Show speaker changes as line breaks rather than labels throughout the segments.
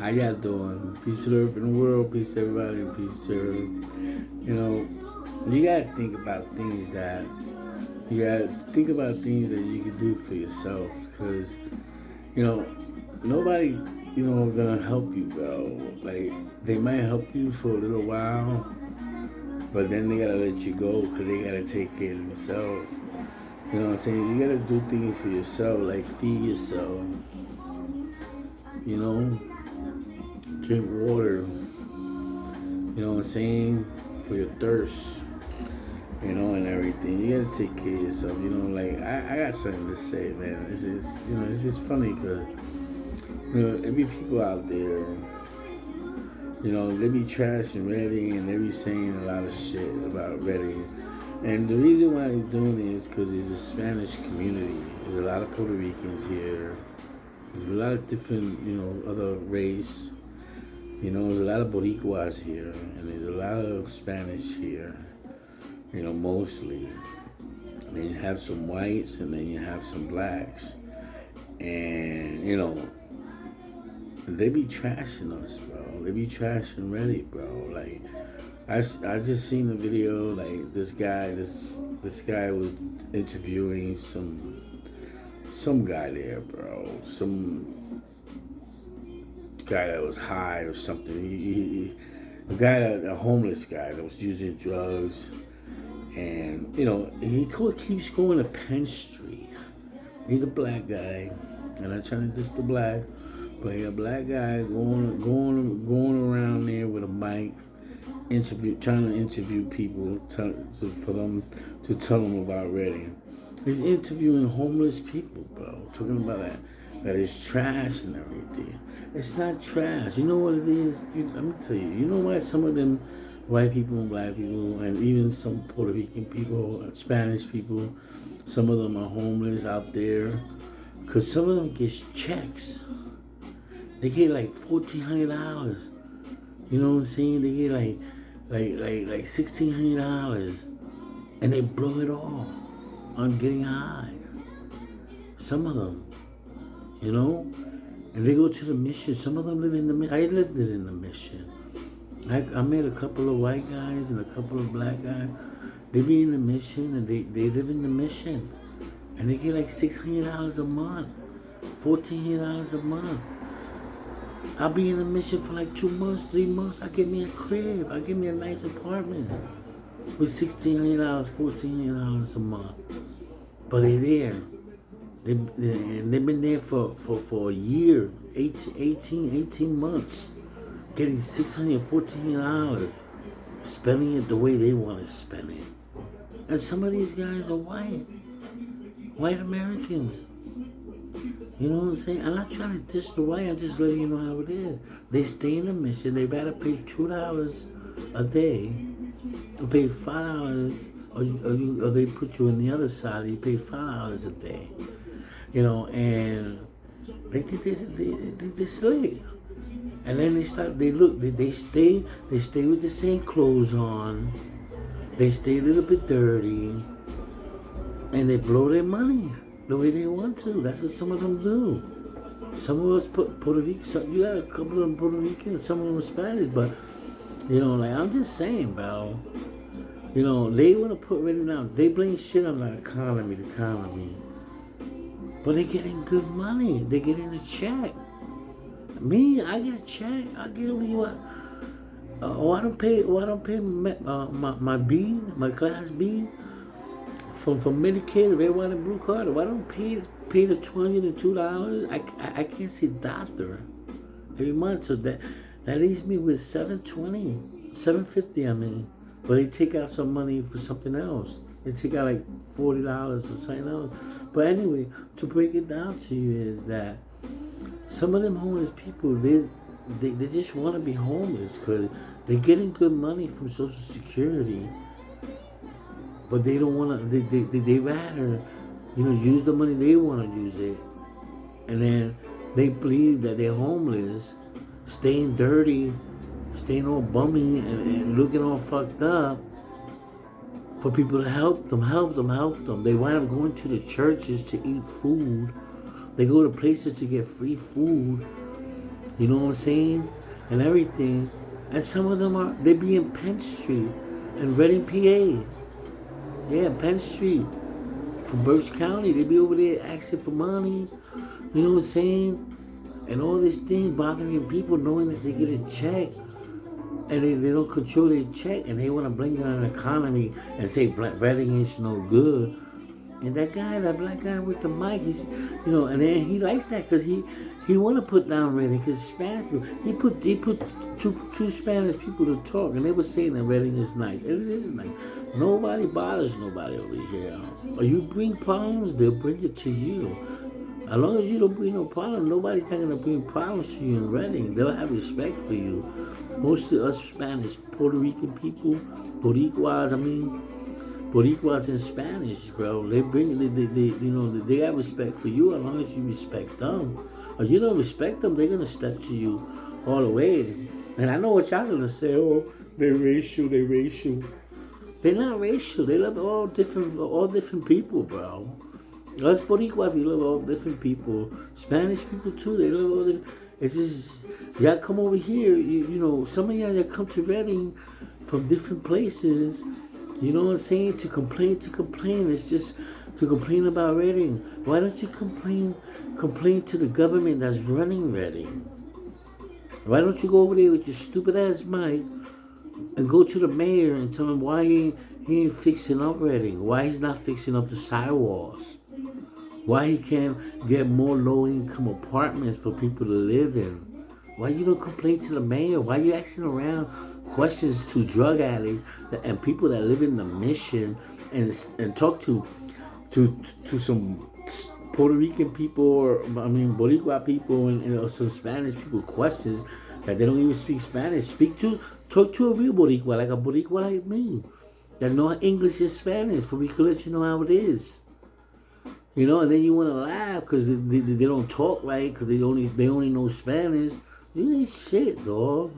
How y'all doing? Peace to the earth and the world. Peace to everybody. Peace to earth. You know, you gotta think about things that you can do for yourself. Because you know, nobody gonna help you, bro. Like they might help you for a little while, but then they gotta let you go because they gotta take care of themselves. You know what I'm saying? You gotta do things for yourself, like feed yourself. You know, drink water. You know what I'm saying? For your thirst. You know, and everything. You gotta take care of yourself. You know, like I got something to say, man. It's just funny because there be people out there. They be trashing Redding and they be saying a lot of shit about Redding. And the reason why they're doing it is because it's a Spanish community. There's a lot of Puerto Ricans here. There's a lot of different, other race. There's a lot of Boricuas here. And there's a lot of Spanish here. Mostly. And then you have some whites and then you have some blacks. And, they be trashing us, bro. They be trashing Reddit, bro. Like, I just seen the video. Like, this guy was interviewing some guy there, bro. Some guy that was high or something. A homeless guy that was using drugs, and he keeps going to Penn Street. He's a black guy, and I'm trying to diss the black. But a black guy going around there with a mic, trying to interview people for them to tell them about Redding. He's interviewing homeless people, bro. Talking about that is trash and everything. It's not trash. You know what it is? Let me tell you. You know why some of them white people and black people and even some Puerto Rican people, Spanish people, some of them are homeless out there? Because some of them get checks. They get like $1,400. You know what I'm saying? They get like $1,600, and they blow it all on getting high. Some of them, and they go to the mission. Some of them live in the mission. I lived it in the mission. I met a couple of white guys and a couple of black guys. They be in the mission and they live in the mission, and they get like $600 a month, $1,400 a month. I'll be in the mission for like 2 months, 3 months. I get me a crib. I get me a nice apartment with $1,600, $1,400 a month. But they're there. They've been there for a year, 18 months, getting $600, $1,400, spending it the way they want to spend it. And some of these guys are white Americans. You know what I'm saying? I'm not trying to diss the white. I'm just letting you know how it is. They stay in the mission. They better pay $2 a day. They pay $5, or they put you on the other side. You pay $5 a day. And they slave. And then they stay with the same clothes on. They stay a little bit dirty, and they blow their money the way they want to. That's what some of them do. Some of us Puerto Rican. You got a couple of them Puerto Rican, some of them are Spanish, but I'm just saying, bro. They want to put Redding down. They blame shit on the economy, but they're getting good money. They're getting a check. Me, I get a check. I give you what. I don't pay my B, my class B. From Medicaid, Red, White, and Blue Card, if I don't pay the $202, I can't see a doctor every month. So that leaves me with $750. I mean, but they take out some money for something else. They take out like $40 for something else. But anyway, to break it down to you is that some of them homeless people, they just want to be homeless because they're getting good money from Social Security. But they don't want to, they rather, use the money they want to use it. And then they believe that they're homeless, staying dirty, staying all bummy and looking all fucked up for people to help them. They wind up going to the churches to eat food. They go to places to get free food. You know what I'm saying? And everything. And some of them they be in Penn Street in Reading, PA. Yeah, Penn Street from Berks County. They be over there asking for money. You know what I'm saying? And all these things bothering people knowing that they get a check. And they don't control their check. And they want to bring down the economy and say Reading is no good. And that guy, that black guy with the mic, he's, and then he likes that because he want to put down Reading because Spanish people. He put two Spanish people to talk, and they were saying that Reading is nice. It is nice. Nobody bothers nobody over here. Or you bring problems, they'll bring it to you. As long as you don't bring no problem, nobody's not gonna bring problems to you in Reading. They'll have respect for you. Most of us Spanish, Puerto Rican people, Boricuas in Spanish, bro. They they have respect for you as long as you respect them. Or you don't respect them, they're gonna step to you all the way. And I know what y'all gonna say. Oh, they're racial. They're not racial. They love all different people, bro. Us Boricuas, we love all different people. Spanish people too. They love all different. It's just y'all come over here. Some of y'all that come to Reading from different places. You know what I'm saying? To complain. It's just to complain about Reading. Why don't you complain to the government that's running Reading? Why don't you go over there with your stupid ass mic and go to the mayor and tell him why he ain't fixing up Reading? Why he's not fixing up the sidewalks? Why he can't get more low-income apartments for people to live in? Why you don't complain to the mayor? Why you asking around questions to drug addicts and people that live in the Mission and talk to some Puerto Rican people Boricua people and some Spanish people questions that they don't even speak Spanish. Talk to a real Boricua, like a Boricua like me, that know English and Spanish, for we can let you know how it is. And then you want to laugh because they don't talk right, because they only know Spanish. You ain't shit, dog.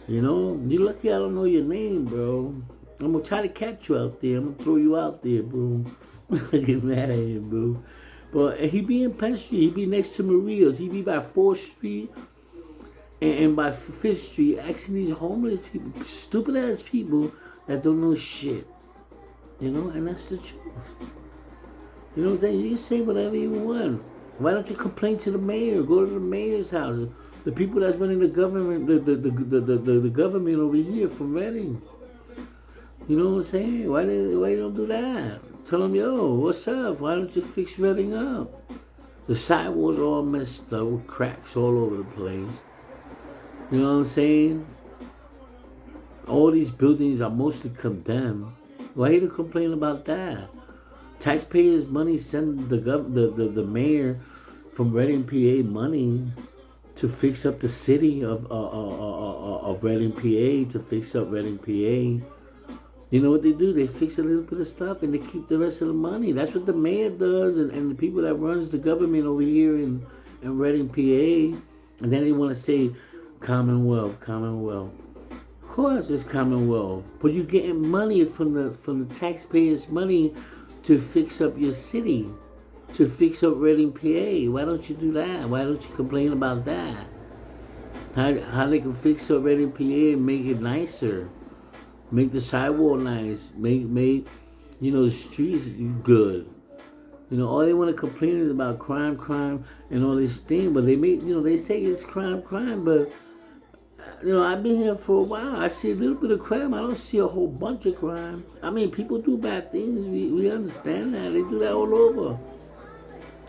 You lucky I don't know your name, bro. I'm gonna try to catch you out there. I'm gonna throw you out there, bro. I get mad at him, bro. But he be in Penn Street. He be next to Maria's. He be by 4th Street and by 5th Street, asking these homeless people, stupid ass people that don't know shit. And that's the truth. You know what I'm saying? You can say whatever you want. Why don't you complain to the mayor? Go to the mayor's house. The people that's running the government, the government over here from Reading. You know what I'm saying? Why you don't do that? Tell them, yo, what's up? Why don't you fix Reading up? The sidewalks are all messed up with cracks all over the place. You know what I'm saying? All these buildings are mostly condemned. Why you don't complain about that? Taxpayers' money send the mayor from Reading, PA money to fix up the city of Reading, PA, to fix up Reading, PA. You know what they do? They fix a little bit of stuff and they keep the rest of the money. That's what the mayor does, and the people that runs the government over here in Reading, PA. And then they want to say Commonwealth. Of course it's Commonwealth, but you're getting money from the taxpayers' money to fix up your city, to fix up Reading, PA. Why don't you do that? Why don't you complain about that? How they can fix up Reading, PA and make it nicer, make the sidewalk nice, make the streets good. All they want to complain is about crime, and all this thing. But they say it's crime, but I've been here for a while. I see a little bit of crime. I don't see a whole bunch of crime. People do bad things. We understand that. They do that all over.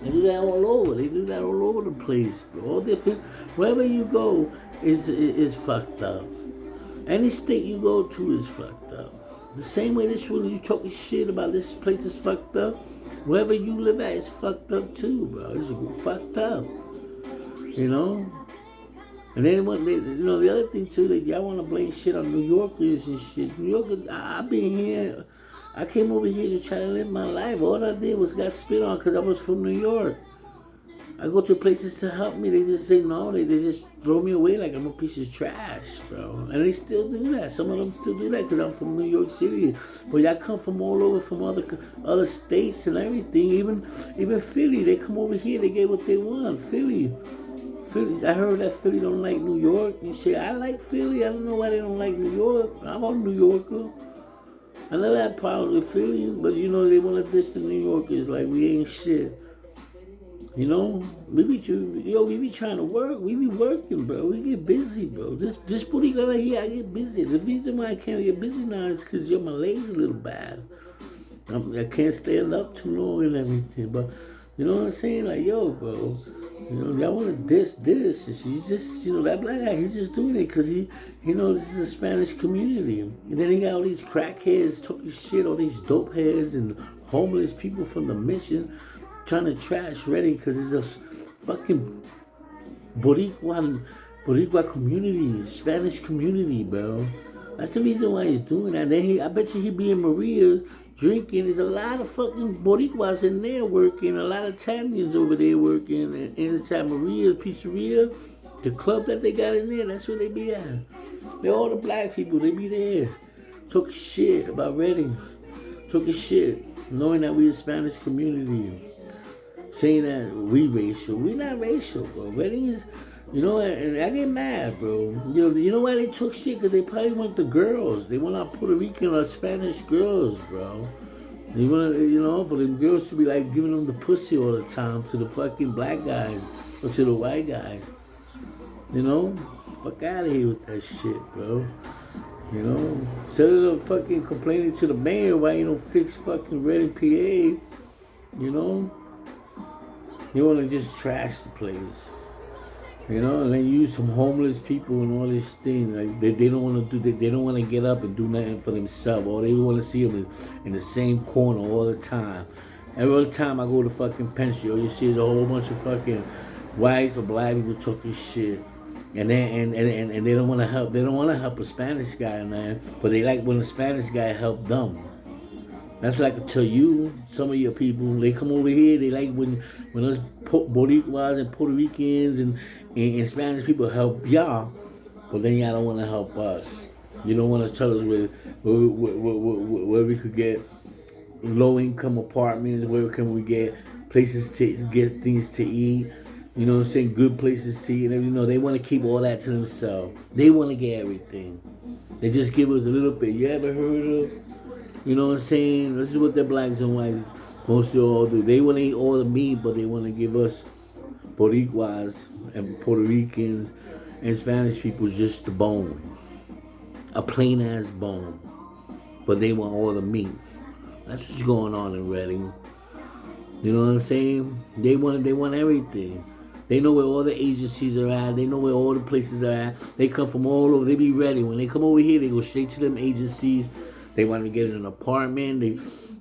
They do that all over the place. All different. Wherever you go is fucked up. Any state you go to is fucked up. The same way this one, you talking shit about this place is fucked up. Wherever you live at is fucked up too, bro. It's fucked up. And then the other thing too, that y'all want to blame shit on New Yorkers and shit. New Yorkers, I've been here. I came over here to try to live my life. All I did was got spit on because I was from New York. I go to places to help me. They just say no. They just throw me away like I'm a piece of trash, bro. And they still do that. Some of them still do that because I'm from New York City. But y'all come from all over, from other states and everything. Even Philly, they come over here. They get what they want. Philly Philly. I heard that Philly don't like New York and shit. I like Philly. I don't know why they don't like New York. I'm a New Yorker. I never had problems with Philly, but you know they want to diss the New Yorkers like we ain't shit. You know, we be trying to work. We be working, bro. We get busy, bro. This booty guy right here, I get busy. The reason why I can't get busy now is because my legs a little bad. I can't stand up too long and everything. But you know what I'm saying? Like, yo, bro. You know, y'all want to diss this. And she's just, that black guy, he's just doing it because he knows this is a Spanish community. And then he got all these crackheads talking shit, all these dope heads and homeless people from the mission trying to trash Reading because it's a fucking Boricua community, Spanish community, bro. That's the reason why he's doing that. Then I bet you he be in Maria drinking. There's a lot of fucking Boricuas in there working, a lot of Italians over there working. And inside Maria's Pizzeria, the club that they got in there, that's where they be at. They're all the black people, they be there. Talking shit about Reading. Talking shit, knowing that we a Spanish community. Saying that we racial. We not racial, bro. Reading is, and I get mad, bro. You know why they took shit? Because they probably want the girls. They want our Puerto Rican or Spanish girls, bro. They want, for the girls to be like giving them the pussy all the time to the fucking black guys or to the white guys. Fuck out of here with that shit, bro. Instead of fucking complaining to the mayor why you don't fix fucking Reading, PA, you want to just trash the place. And then use some homeless people and all this thing. Like they don't want to they don't want to get up and do nothing for themselves. Or they want to see them in the same corner all the time. Every time I go to fucking Pension, you see a whole bunch of fucking whites or black people talking shit. And then and they don't want to help. They don't want to help a Spanish guy, man. But they like when a Spanish guy helped them. That's what I can tell you. Some of your people, they come over here. They like when us Boricuas and Puerto Ricans and Spanish people help y'all, but then y'all don't want to help us. You don't want to tell us where we could get low income apartments, where can we get places to get things to eat. You know what I'm saying? Good places to eat. And they want to keep all that to themselves. They want to get everything. They just give us a little bit. You ever heard of? You know what I'm saying? This is what the blacks and whites mostly all do. They want to eat all the meat, but they want to give us Boricuas and Puerto Ricans and Spanish people just the bone. A plain ass bone. But they want all the meat. That's what's going on in Reading. You know what I'm saying? They want everything. They know where all the agencies are at. They know where all the places are at. They come from all over. They be ready. When they come over here, they go straight to them agencies. They want to get an apartment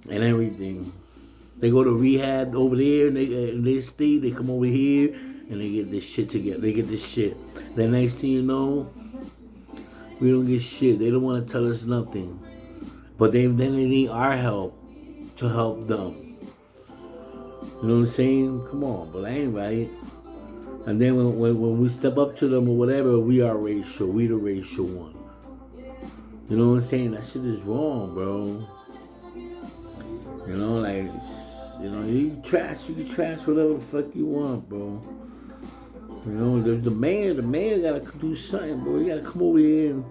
and everything. They go to rehab over there and they stay. They come over here and they get this shit together. They get this shit. The next thing you know, we don't get shit. They don't want to tell us nothing. But then they need our help to help them. You know what I'm saying? Come on, but I ain't right. And then when we step up to them or whatever, we are racial. We the racial one. You know what I'm saying? That shit is wrong, bro. You can trash whatever the fuck you want, bro. The mayor gotta do something, bro. He gotta come over here and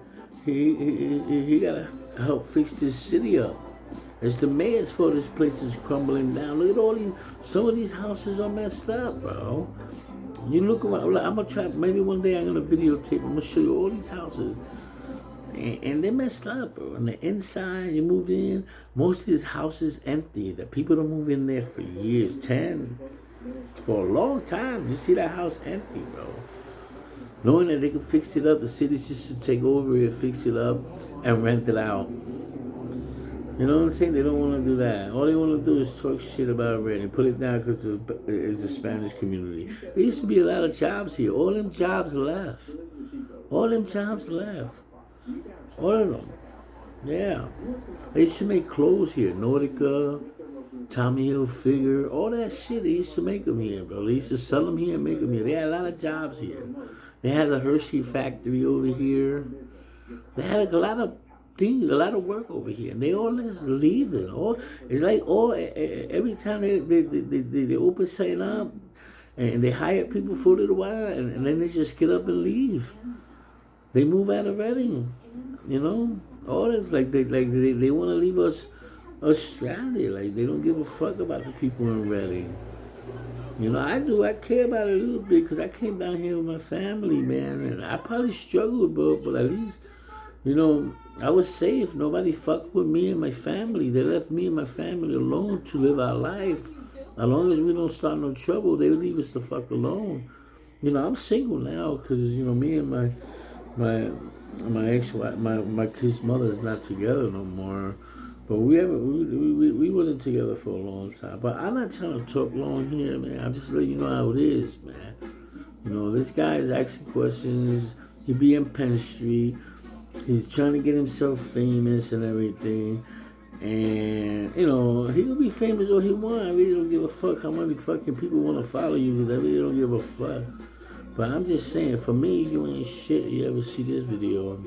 he gotta help fix this city up. It's the mayor's fault this place is crumbling down. Look at some of these houses are messed up, bro. You look around, I'm gonna try, maybe one day I'm gonna videotape, I'm gonna show you all these houses. And they're messed up, bro. On the inside, you move in, most of these houses empty. The people don't move in there for years, for a long time. You see that house empty, bro. Knowing that they can fix it up, the city just should take over it, fix it up, and rent it out. You know what I'm saying? They don't want to do that. All they want to do is talk shit about Reading, put it down because it's the Spanish community. There used to be a lot of jobs here. All them jobs left. All of them. Yeah. They used to make clothes here. Nordica, Tommy Hilfiger, all that shit. They used to make them here, bro. They used to sell them here and make them here. They had a lot of jobs here. They had a Hershey factory over here. They had a lot of work over here. And they all just leaving. It's like every time they open something up, And they hire people for a little while, and then they just get up and leave. They move out of Reading, you know. All this, they want to leave us stranded. Like they don't give a fuck about the people in Reading. You know, I do. I care about it a little bit because I came down here with my family, man, and I probably struggled, but at least, you know, I was safe. Nobody fucked with me and my family. They left me and my family alone to live our life. As long as we don't start no trouble, they leave us the fuck alone. You know, I'm single now because you know me and my my ex-wife, my kid's mother is not together no more. But we wasn't together for a long time. But I'm not trying to talk long here, man. I'm just letting you know how it is, man. You know, this guy is asking questions. He be in Penn Street. He's trying to get himself famous and everything. And, you know, he can be famous all he want. I really don't give a fuck how many fucking people want to follow you because I really don't give a fuck. But I'm just saying, for me, you ain't shit. You ever see this video?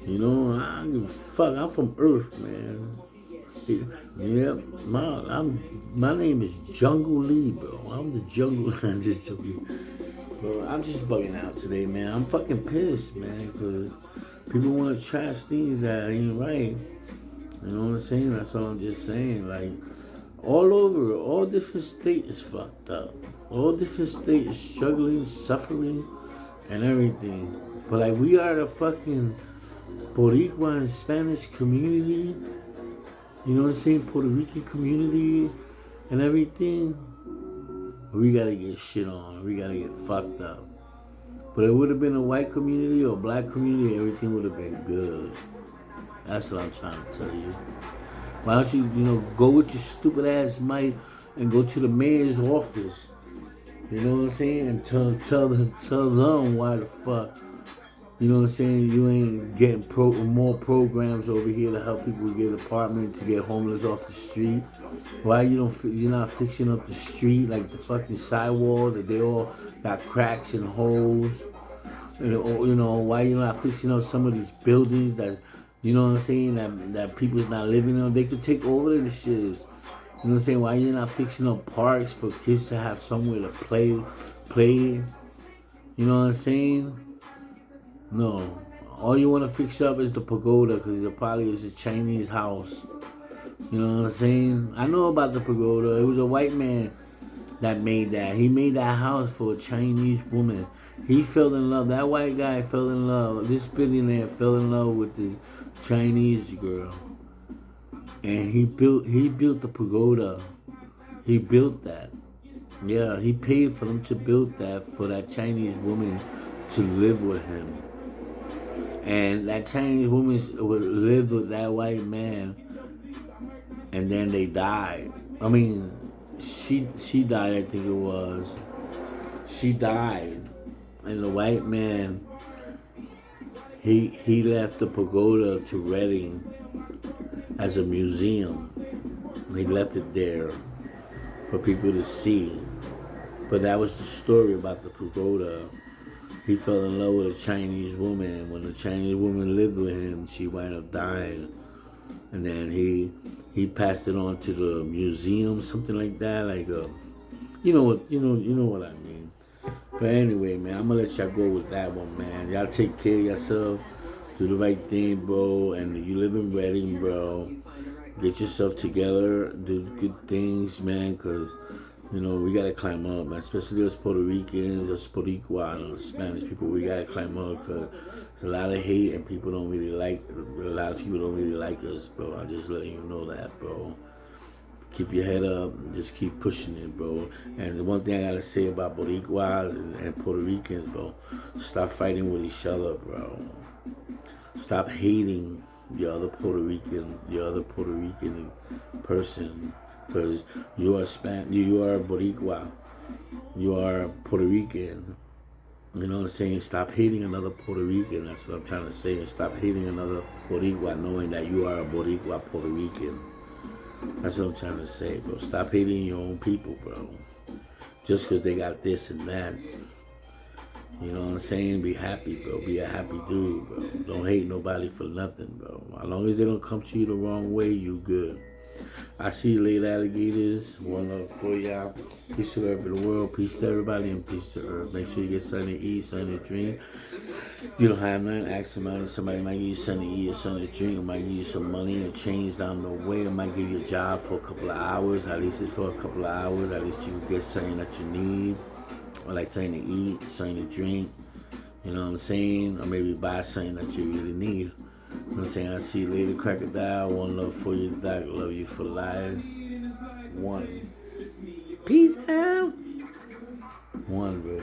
You know, I don't give a fuck. I'm from Earth, man. Yeah, my name is Jungle Lee, bro. I'm the Jungle. I'm just joking. Bro, I'm just bugging out today, man. I'm fucking pissed, man, because people want to trash things that ain't right. You know what I'm saying? That's all I'm just saying. Like, all over, all different states is fucked up. All different states struggling, suffering, and everything. But like, we are the fucking Boricua and Spanish community. You know what I'm saying? Puerto Rican community and everything. We gotta get shit on. We gotta get fucked up. But it would have been a white community or a black community, everything would have been good. That's what I'm trying to tell you. Why don't you, go with your stupid ass mic and go to the mayor's office? You know what I'm saying? And tell them why the fuck. You know what I'm saying? You ain't getting more programs over here to help people get apartments, to get homeless off the street. Why you're not fixing up the street like the fucking sidewall that they all got cracks and holes? Why you're not fixing up some of these buildings that, you know what I'm saying, that people's not living in? They could take over them shits. You know what I'm saying? Why you're not fixing up parks for kids to have somewhere to play? You know what I'm saying? No. All you want to fix up is the pagoda because it probably is a Chinese house. You know what I'm saying? I know about the pagoda. It was a white man that made that. He made that house for a Chinese woman. He fell in love. That white guy fell in love. This billionaire fell in love with this Chinese girl. And he built the pagoda. He built that. Yeah, he paid for them to build that for that Chinese woman to live with him. And that Chinese woman lived with that white man, and then they died. I mean, she died, I think it was. She died, and the white man, he left the pagoda to Reading as a museum. He left it there for people to see. But that was the story about the pagoda. He fell in love with a Chinese woman, and when the Chinese woman lived with him, she wound up dying. And then he passed it on to the museum, something like that. Like you know what I mean. But anyway, man, I'm gonna let y'all go with that one, man. Y'all take care of yourself, do the right thing, bro. And you live in Reading, bro. Get yourself together, do good things, man, because we gotta climb up, man. Especially us Puerto Ricans, us Boricua, and us Spanish people. We gotta climb up because there's a lot of hate and people don't really like. A lot of people don't really like us, bro. I'm just letting you know that, bro. Keep your head up and just keep pushing it, bro. And the one thing I gotta say about Boricuas and Puerto Ricans, bro, stop fighting with each other, bro. Stop hating the other Puerto Rican person. Because you are Boricua, you are Puerto Rican. You know what I'm saying? Stop hating another Puerto Rican. That's what I'm trying to say. And stop hating another Boricua, knowing that you are a Boricua Puerto Rican. That's what I'm trying to say, bro. Stop hating your own people, bro. Just because they got this and that. You know what I'm saying? Be happy, bro. Be a happy dude, bro. Don't hate nobody for nothing, bro. As long as they don't come to you the wrong way, you good. I see you later, alligators. One love for y'all. Peace to every the world. Peace to everybody and peace to earth. Make sure you get something to eat, something to drink. If you don't have nothing, ask somebody. Somebody might give you something to eat or something to drink. It might give you some money or change down the way. It might give you a job for a couple of hours. At least it's for a couple of hours. At least you can get something that you need. Or like something to eat, something to drink. You know what I'm saying? Or maybe buy something that you really need. You know what I'm saying? I'll see you later, crocodile. One love for you, Doc. Love you for life. One. Peace out. One, bro.